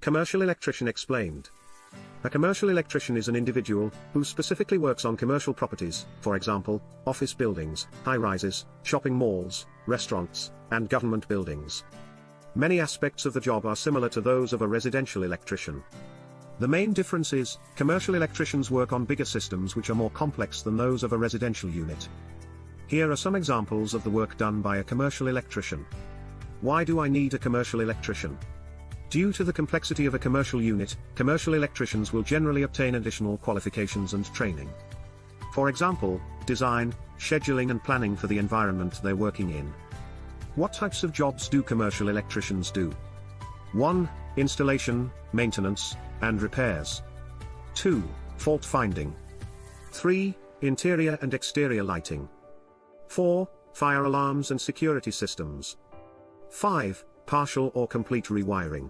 Commercial electrician explained. A commercial electrician is an individual who specifically works on commercial properties, for example, office buildings, high-rises, shopping malls, restaurants, and government buildings. Many aspects of the job are similar to those of a residential electrician. The main difference is, commercial electricians work on bigger systems which are more complex than those of a residential unit. Here are some examples of the work done by a commercial electrician. Why do I need a commercial electrician? Due to the complexity of a commercial unit, commercial electricians will generally obtain additional qualifications and training. For example, design, scheduling and planning for the environment they're working in. What types of jobs do commercial electricians do? 1. Installation, maintenance, and repairs. 2. Fault finding. 3. Interior and exterior lighting. 4. Fire alarms and security systems. 5. Partial or complete rewiring.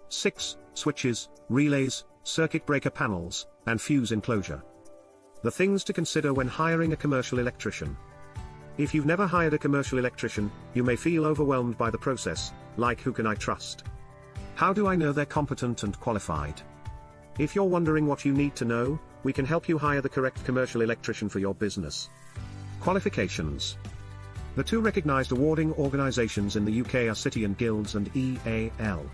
6. Switches, relays, circuit breaker panels, and fuse enclosure. The things to consider when hiring a commercial electrician. If you've never hired a commercial electrician, you may feel overwhelmed by the process, like who can I trust? How do I know they're competent and qualified? If you're wondering what you need to know, we can help you hire the correct commercial electrician for your business. Qualifications. The two recognized awarding organizations in the UK are City and Guilds and EAL.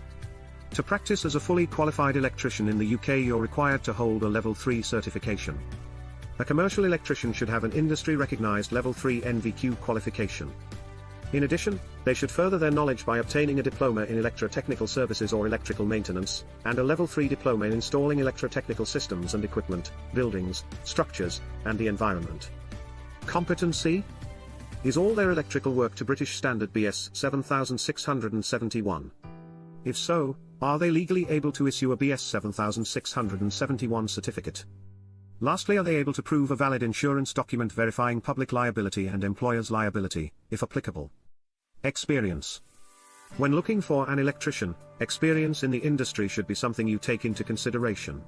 To practice as a fully qualified electrician in the UK, you're required to hold a Level 3 certification. A commercial electrician should have an industry-recognized Level 3 NVQ qualification. In addition, they should further their knowledge by obtaining a diploma in electrotechnical services or electrical maintenance, and a Level 3 diploma in installing electrotechnical systems and equipment, buildings, structures, and the environment. Competency? Is all their electrical work to British Standard BS 7671? If so, are they legally able to issue a BS 7671 certificate? Lastly, are they able to prove a valid insurance document verifying public liability and employer's liability, if applicable? Experience. When looking for an electrician, experience in the industry should be something you take into consideration.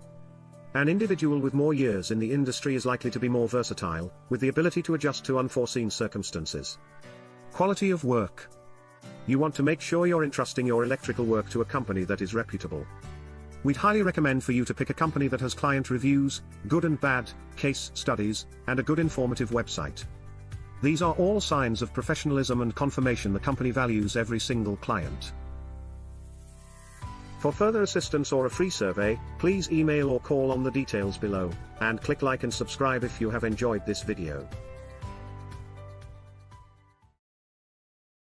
An individual with more years in the industry is likely to be more versatile, with the ability to adjust to unforeseen circumstances. Quality of work. You want to make sure you're entrusting your electrical work to a company that is reputable. We'd highly recommend for you to pick a company that has client reviews, good and bad, case studies, and a good informative website. These are all signs of professionalism and confirmation the company values every single client. For further assistance or a free survey, please email or call on the details below, and click like and subscribe if you have enjoyed this video.